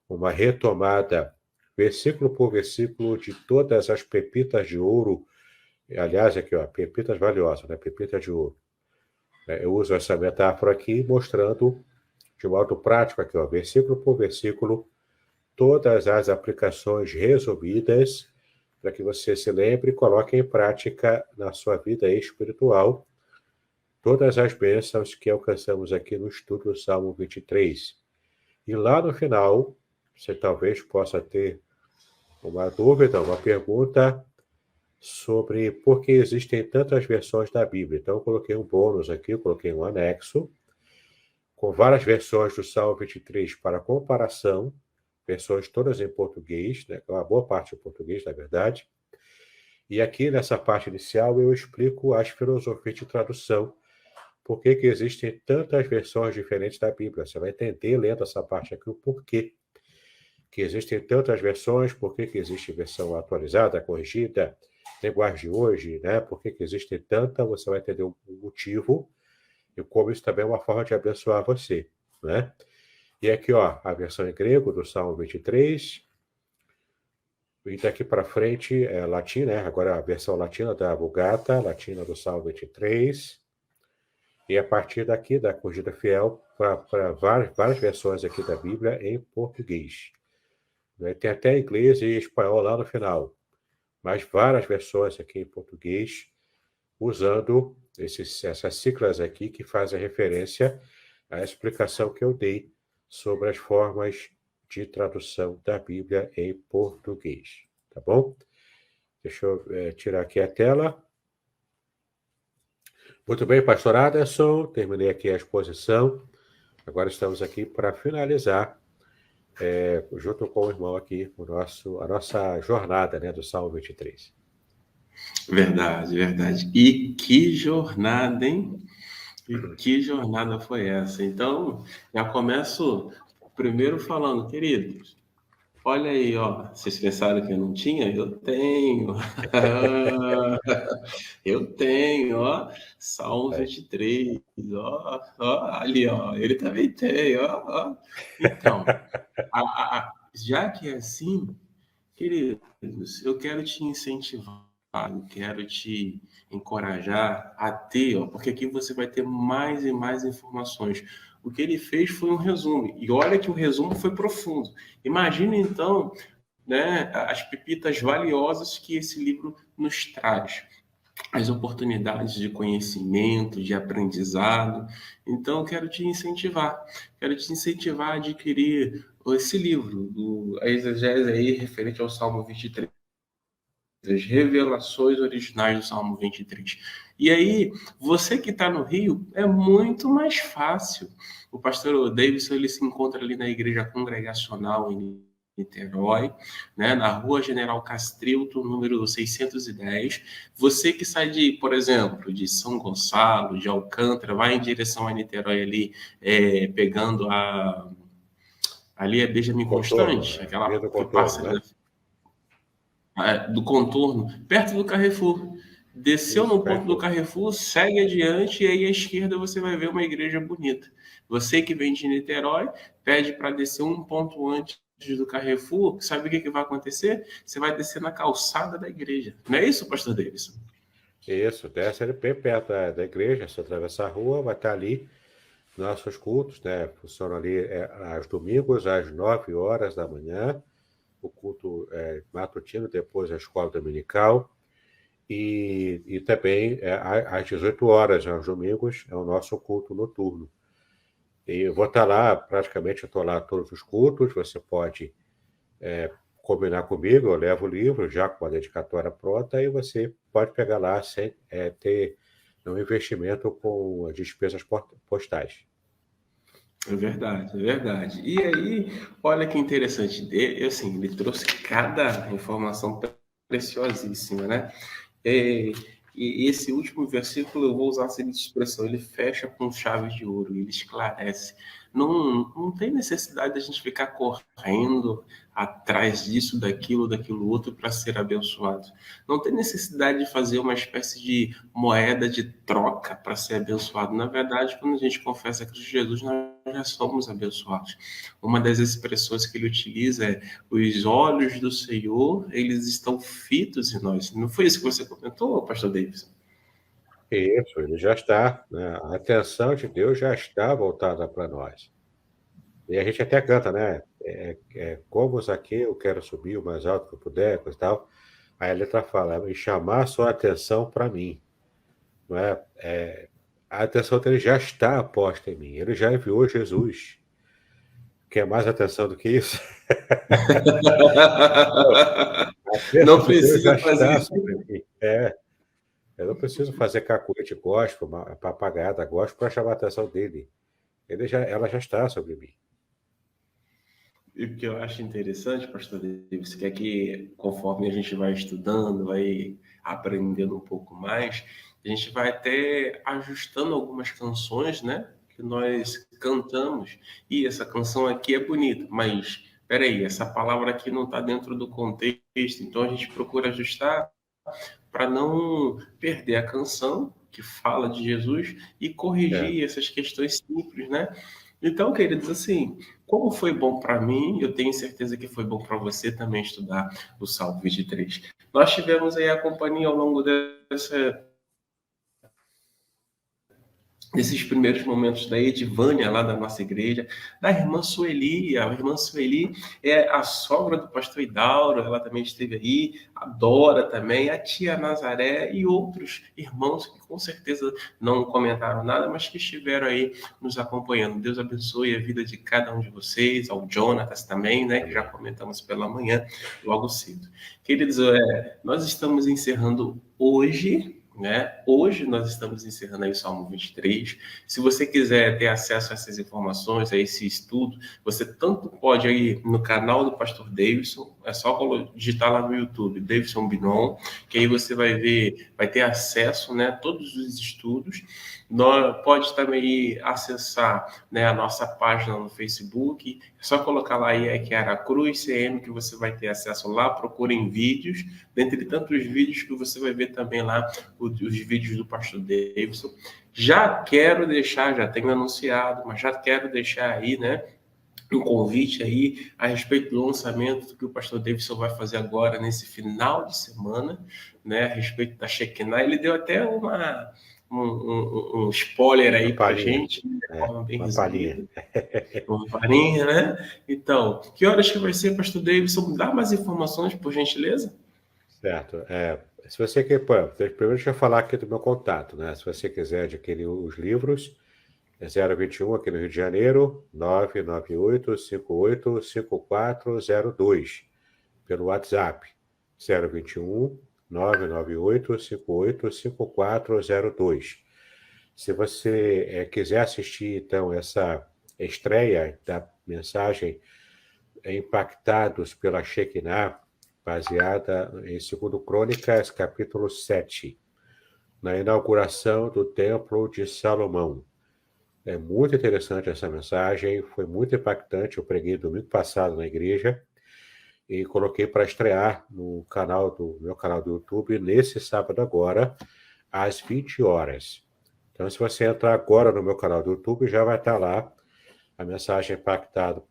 uma retomada, versículo por versículo, de todas as pepitas de ouro. Aliás, aqui, ó, pepitas valiosas, né? Pepita de ouro. Eu uso essa metáfora aqui, mostrando de modo prático, aqui, ó, versículo por versículo, todas as aplicações resumidas, para que você se lembre e coloque em prática na sua vida espiritual todas as bênçãos que alcançamos aqui no estudo do Salmo 23. E lá no final, você talvez possa ter uma dúvida, uma pergunta sobre por que existem tantas versões da Bíblia. Então, eu coloquei um bônus aqui, eu coloquei um anexo, com várias versões do Salmo 23 para comparação, versões todas em português, né? Uma boa parte em português, na verdade. E aqui, nessa parte inicial, eu explico as filosofias de tradução, por que existem tantas versões diferentes da Bíblia. Você vai entender, lendo essa parte aqui, o porquê que existem tantas versões, por que existe versão atualizada, corrigida, linguagem de hoje, né? Por que existe tanta, você vai entender o motivo e como isso também é uma forma de abençoar você, né? E aqui, ó, a versão em grego do Salmo 23, e daqui para frente é latim, né? Agora a versão latina da Vulgata, latina do Salmo 23, e a partir daqui, da Corrigida Fiel, para várias versões aqui da Bíblia em português. Tem até inglês e espanhol lá no final, mas várias versões aqui em português, usando essas siglas aqui que fazem referência à explicação que eu dei sobre as formas de tradução da Bíblia em português. Tá bom? Deixa eu tirar aqui a tela. Muito bem, pastor Aderson, terminei aqui a exposição. Agora estamos aqui para finalizar, junto com o irmão aqui, a nossa jornada, né, do Salmo 23. Verdade, verdade. E que jornada, hein? E que jornada foi essa? Então, já começo primeiro falando, queridos, olha aí, ó, vocês pensaram que eu não tinha? Eu tenho. Eu tenho, ó, Salmo 23, ó, ali, ó, ele também tem, ó. Então, já que é assim, queridos, eu quero te incentivar, eu quero te encorajar a ter, ó, porque aqui você vai ter mais e mais informações. O que ele fez foi um resumo, e olha que o resumo foi profundo. Imagina, então, né, as pepitas valiosas que esse livro nos traz. as oportunidades de conhecimento, de aprendizado. Então, quero te incentivar a adquirir esse livro, a exegese aí referente ao Salmo 23, as revelações originais do Salmo 23. E aí, você que está no Rio, é muito mais fácil. O pastor Davidson, ele se encontra ali na igreja congregacional em Niterói, né, na Rua General Castrilto, número 610. Você que sai de, por exemplo, de São Gonçalo, de Alcântara, vai em direção a Niterói ali, pegando ali é Benjamin Contorno, Constante, né? aquela Via do que contorno, passa né? do contorno, perto do Carrefour. Desceu Isso, no ponto do Carrefour. Carrefour, segue adiante e aí à esquerda você vai ver uma igreja bonita. Você que vem de Niterói, pede para descer um ponto antes do Carrefour, sabe o que vai acontecer? Você vai descer na calçada da igreja. Não é isso, pastor Davidson? Isso, desce ali bem perto da igreja, se atravessar a rua, vai estar ali nossos cultos, né? Funcionam ali aos domingos, às 9 horas da manhã, o culto matutino, depois a escola dominical, e também às 18 horas, aos domingos, é o nosso culto noturno. E eu vou estar lá, praticamente eu estou lá todos os cultos, você pode combinar comigo, eu levo o livro já com a dedicatória pronta e você pode pegar lá sem ter um investimento com as despesas postais. É verdade, é verdade. E aí, olha que interessante, assim, ele trouxe cada informação preciosíssima, né? E esse último versículo, eu vou usar a seguinte expressão, ele fecha com chave de ouro, ele esclarece. Não tem necessidade de a gente ficar correndo atrás disso, daquilo outro para ser abençoado. Não tem necessidade de fazer uma espécie de moeda de troca para ser abençoado. Na verdade, quando a gente confessa Cristo Jesus, nós já somos abençoados. Uma das expressões que ele utiliza é: os olhos do Senhor, eles estão fitos em nós. Não foi isso que você comentou, pastor Davidson? Isso, ele já está, né? A atenção de Deus já está voltada para nós. E a gente até canta, né? Como Zaqueu, eu quero subir o mais alto que eu puder, coisa e tal. Aí a letra fala, e chamar sua atenção para mim. Não é? A atenção dele já está posta em mim. Ele já enviou Jesus. Quer mais atenção do que isso? A bênção Não de Deus já precisa fazer está isso. sobre mim. Eu não preciso fazer cacuete gospel, papagaiada gospel para chamar a atenção dele. Ela já está sobre mim. E o que eu acho interessante, pastor Davis, que é que conforme a gente vai estudando, vai aprendendo um pouco mais, a gente vai até ajustando algumas canções, né? Que nós cantamos. E essa canção aqui é bonita, mas peraí, essa palavra aqui não está dentro do contexto, então a gente procura ajustar para não perder a canção que fala de Jesus e É. corrigir essas questões simples, né? Então, queridos, assim, como foi bom para mim, eu tenho certeza que foi bom para você também estudar o Salmo 23. Nós tivemos aí a companhia ao longo desses primeiros momentos da Edivânia, lá da nossa igreja, da irmã Sueli. A irmã Sueli é a sogra do pastor Idauro, ela também esteve aí, a Dora também, a tia Nazaré e outros irmãos que com certeza não comentaram nada, mas que estiveram aí nos acompanhando. Deus abençoe a vida de cada um de vocês, ao Jonatas também, né, que já comentamos pela manhã, logo cedo. Queridos, nós estamos encerrando hoje, né? Hoje nós estamos encerrando aí o Salmo 23. Se você quiser ter acesso a essas informações, a esse estudo, você tanto pode ir no canal do pastor Davidson, é só digitar lá no YouTube, Davidson Binon, que aí você vai ver, vai ter acesso, né, a todos os estudos. Pode também acessar, né, a nossa página no Facebook, é só colocar lá Iequiara Cruz CM, que você vai ter acesso lá, procurem vídeos, dentre tantos vídeos que você vai ver também lá os vídeos do pastor Davidson. Já tenho anunciado, mas já quero deixar aí, né, um convite aí a respeito do lançamento que o pastor Davidson vai fazer agora nesse final de semana, né, a respeito da Shekinah. Ele deu até um spoiler aí para a gente, de forma bem uma palhinha. resumida. Uma palhinha, né? Então, que horas que vai ser, pastor Davidson? Dá mais informações, por gentileza? Certo. Se você quer, primeiro deixa eu falar aqui do meu contato, né? Se você quiser adquirir os livros, é 021 aqui no Rio de Janeiro, 998585402, pelo WhatsApp, 021 998585402. Se você quiser assistir, então, essa estreia da mensagem Impactados pela Shekinah, baseada em 2 Crônicas, capítulo 7, na inauguração do Templo de Salomão. É muito interessante essa mensagem, foi muito impactante. Eu preguei domingo passado na igreja e coloquei para estrear no meu canal do YouTube nesse sábado agora, às 20 horas. Então, se você entrar agora no meu canal do YouTube, já vai estar lá a mensagem Impactados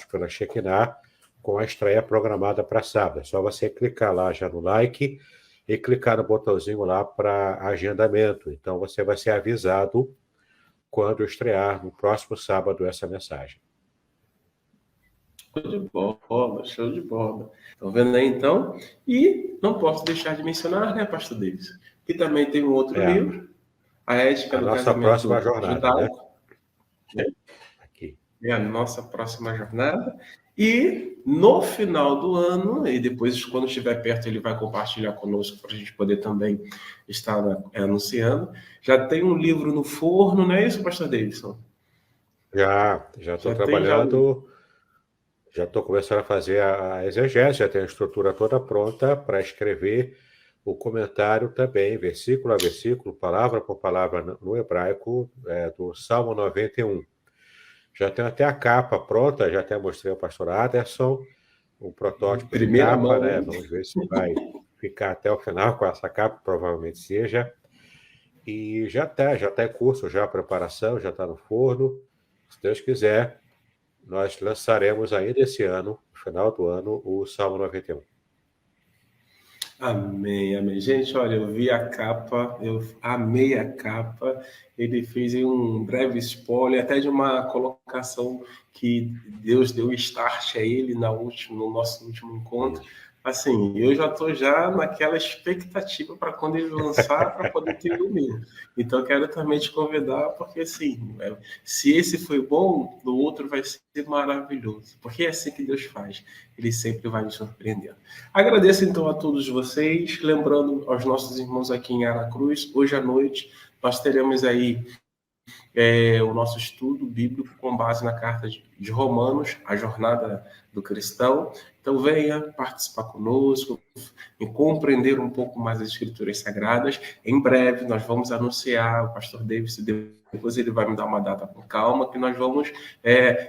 pela Shekinah, com a estreia programada para sábado. É só você clicar lá já no like e clicar no botãozinho lá para agendamento. Então, você vai ser avisado quando estrear no próximo sábado essa mensagem. Show de bola, show de bola. Estão vendo aí, então? E não posso deixar de mencionar, né, Pastor Davis, que também tem um outro livro, A Ética do nossa Casamento próxima jornada, Judaico. né? Aqui. É a nossa próxima jornada. E no final do ano, e depois, quando estiver perto, ele vai compartilhar conosco para a gente poder também estar anunciando. Já tem um livro no forno, não é isso, Pastor Davidson? Já estou trabalhando, já estou começando a fazer a exegese, já tenho a estrutura toda pronta para escrever o comentário também, versículo a versículo, palavra por palavra no hebraico, do Salmo 91. Já tenho até a capa pronta, já até mostrei ao pastor Aderson, um protótipo Primeira de capa, mão, né? Vamos ver se vai ficar até o final com essa capa, provavelmente seja. E já está em curso, já a preparação, já está no forno. Se Deus quiser, nós lançaremos ainda esse ano, no final do ano, o Salmo 91. Amém, amém. Gente, olha, eu vi a capa, eu amei a capa. Ele fez aí um breve spoiler, até de uma colocação que Deus deu start a ele no nosso último encontro. Assim, eu já estou já naquela expectativa para quando ele lançar, para poder ter o meu. Então, eu quero também te convidar, porque assim, se esse foi bom, o outro vai ser maravilhoso. Porque é assim que Deus faz. Ele sempre vai nos surpreender. Agradeço então a todos vocês, lembrando aos nossos irmãos aqui em Aracruz, hoje à noite nós teremos aí o nosso estudo bíblico com base na carta de Romanos, a jornada do cristão. Então venha participar conosco e compreender um pouco mais as escrituras sagradas. Em breve nós vamos anunciar, o pastor Davis, depois ele vai me dar uma data com calma, que nós vamos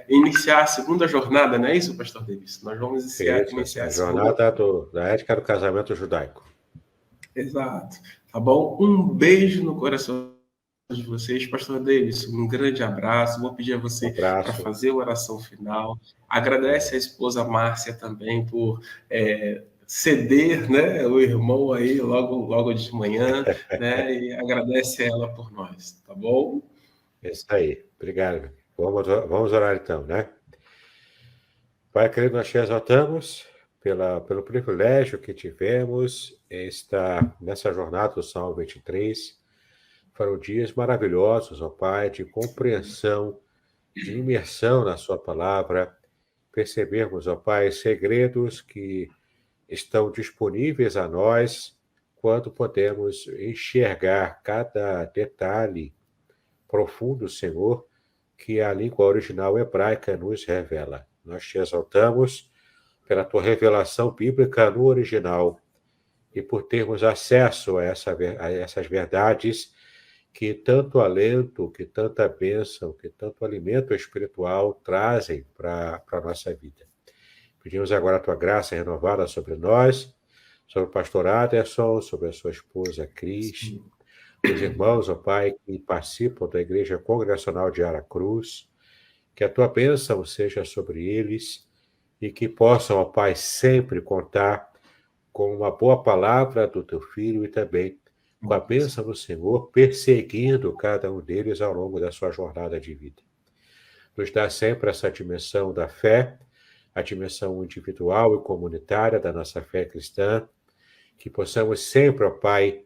iniciar a segunda jornada, não é isso, pastor Davis? Nós vamos iniciar a jornada da ética do casamento judaico. Exato. Tá bom? Um beijo no coração de vocês. Pastor Davis, um grande abraço. Vou pedir a você para fazer a oração final. Agradece a esposa Márcia também por ceder, né, o irmão aí logo de manhã, né, e agradece ela por nós, tá bom? É isso aí. Obrigado. Vamos orar então, né? Pai querido, nós te exaltamos pelo privilégio que tivemos nessa jornada do Salmo 23. Foram dias maravilhosos, ó Pai, de compreensão, de imersão na sua palavra, percebermos, ó Pai, segredos que estão disponíveis a nós quando podemos enxergar cada detalhe profundo, Senhor, que a língua original hebraica nos revela. Nós te exaltamos pela tua revelação bíblica no original e por termos acesso a essas verdades que tanto alento, que tanta bênção, que tanto alimento espiritual trazem para a nossa vida. Pedimos agora a tua graça renovada sobre nós, sobre o pastor Aderson, sobre a sua esposa Cris, os irmãos, ó Pai, que participam da Igreja Congregacional de Aracruz, que a tua bênção seja sobre eles e que possam, ó Pai, sempre contar com uma boa palavra do teu Filho e também com a bênção do Senhor, perseguindo cada um deles ao longo da sua jornada de vida. Nos dá sempre essa dimensão da fé, a dimensão individual e comunitária da nossa fé cristã, que possamos sempre, ó Pai,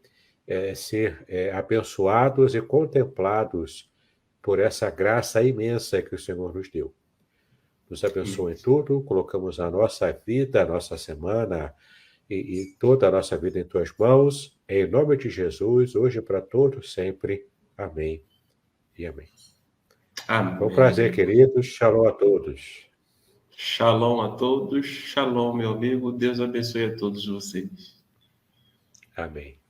ser abençoados e contemplados por essa graça imensa que o Senhor nos deu. Nos abençoe em tudo, colocamos a nossa vida, a nossa semana e toda a nossa vida em Tuas mãos, em nome de Jesus, hoje e para todos sempre. Amém e amém. Amém. Foi um prazer, queridos. Shalom a todos. Shalom a todos. Shalom, meu amigo. Deus abençoe a todos vocês. Amém.